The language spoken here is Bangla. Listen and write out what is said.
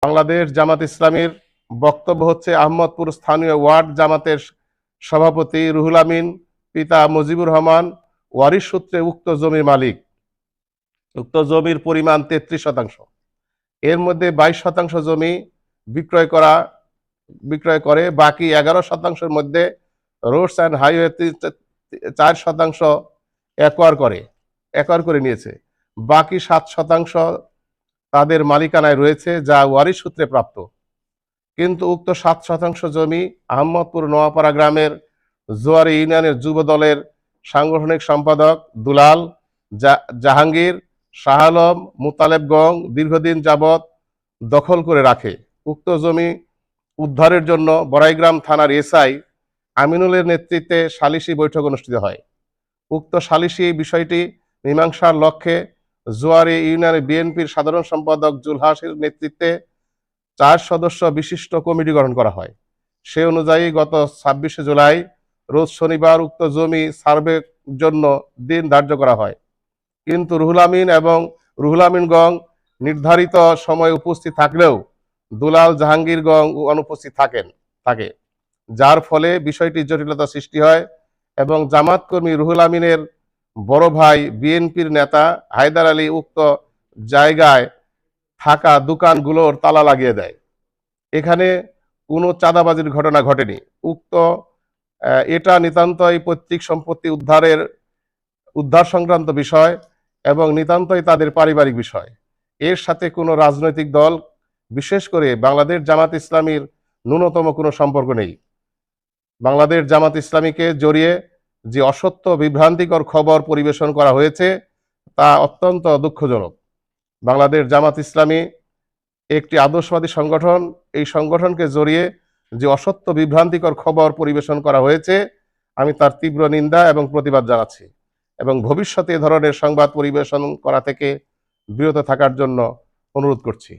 বাংলাদেশ জামাত ইসলামীর বক্তব্য হচ্ছে, আহমদপুর স্থানীয় ওয়ার্ড জামাতের সভাপতি রুহুল আমিন পিতা মুজিবুর রহমান ওয়ারিশ সূত্রে উক্ত জমির মালিক। উক্ত জমির পরিমাণ 33%। এর মধ্যে 22% জমি বিক্রয় করে, বাকি 11%-এর মধ্যে রোডস অ্যান্ড হাইওয়ে 4% অ্যাকোয়ার করে নিয়েছে। বাকি 7% তাদের মালিকানায় রয়েছে, যা ওয়ারিশ সূত্রে প্রাপ্ত। কিন্তু উক্ত 7% জমি আহমদপুর নোয়াপাড়া গ্রামের জোয়ারি ইউনিয়নের যুব দলের সাংগঠনিক সম্পাদক দুলাল, জাহাঙ্গীর, শাহ আলম, মুতালেব গং দীর্ঘদিন যাবৎ দখল করে রাখে। উক্ত জমি উদ্ধারের জন্য বড়াইগ্রাম থানার এসআই আমিনুলের নেতৃত্বে সালিশি বৈঠক অনুষ্ঠিত হয়। উক্ত সালিশি বিষয়টি মীমাংসার লক্ষ্যে জোয়ারি ইউনিয়নের বিএনপির সাধারণ সম্পাদক জুলহাসের নেতৃত্বে 4 সদস্য বিশিষ্ট কমিটি গঠন করা হয়। সে অনুযায়ী গত 26শে জুলাই রোজ শনিবার উক্ত জমি সার্ভের জন্য দিন ধার্য করা হয়। কিন্তু রুহুল আমিন গং নির্ধারিত সময়ে উপস্থিত থাকলেও দুলাল, জাহাঙ্গীর গং অনুপস্থিত থাকে, যার ফলে বিষয়টি জটিলতা সৃষ্টি হয় এবং জামাত কর্মী রুহুল আমিনের বড় ভাই বিএনপির নেতা হায়দার আলী উক্ত জায়গায় থাকা দোকানগুলোর তালা লাগিয়ে দেয়। এখানে কোনো চাঁদাবাজির ঘটনা ঘটেনি। এটা নিতান্তই পৈতৃক সম্পত্তি উদ্ধার সংক্রান্ত বিষয় এবং নিতান্তই তাদের পারিবারিক বিষয়। এর সাথে কোনো রাজনৈতিক দল, বিশেষ করে বাংলাদেশ জামাত ইসলামীর ন্যূনতম কোনো সম্পর্ক নেই। বাংলাদেশ জামাত ইসলামীকে জড়িয়ে যে অসত্য বিভ্রান্তিকর খবর পরিবেশন করা হয়েছে তা অত্যন্ত দুঃখজনক। বাংলাদেশ জামাত ইসলামী একটি আদর্শবাদী সংগঠন। এই সংগঠনকে জড়িয়ে যে অসত্য বিভ্রান্তিকর খবর পরিবেশন করা হয়েছে, আমি তার তীব্র নিন্দা এবং প্রতিবাদ জানাচ্ছি এবং ভবিষ্যতে এ ধরনের সংবাদ পরিবেশন করা থেকে বিরত থাকার জন্য অনুরোধ করছি।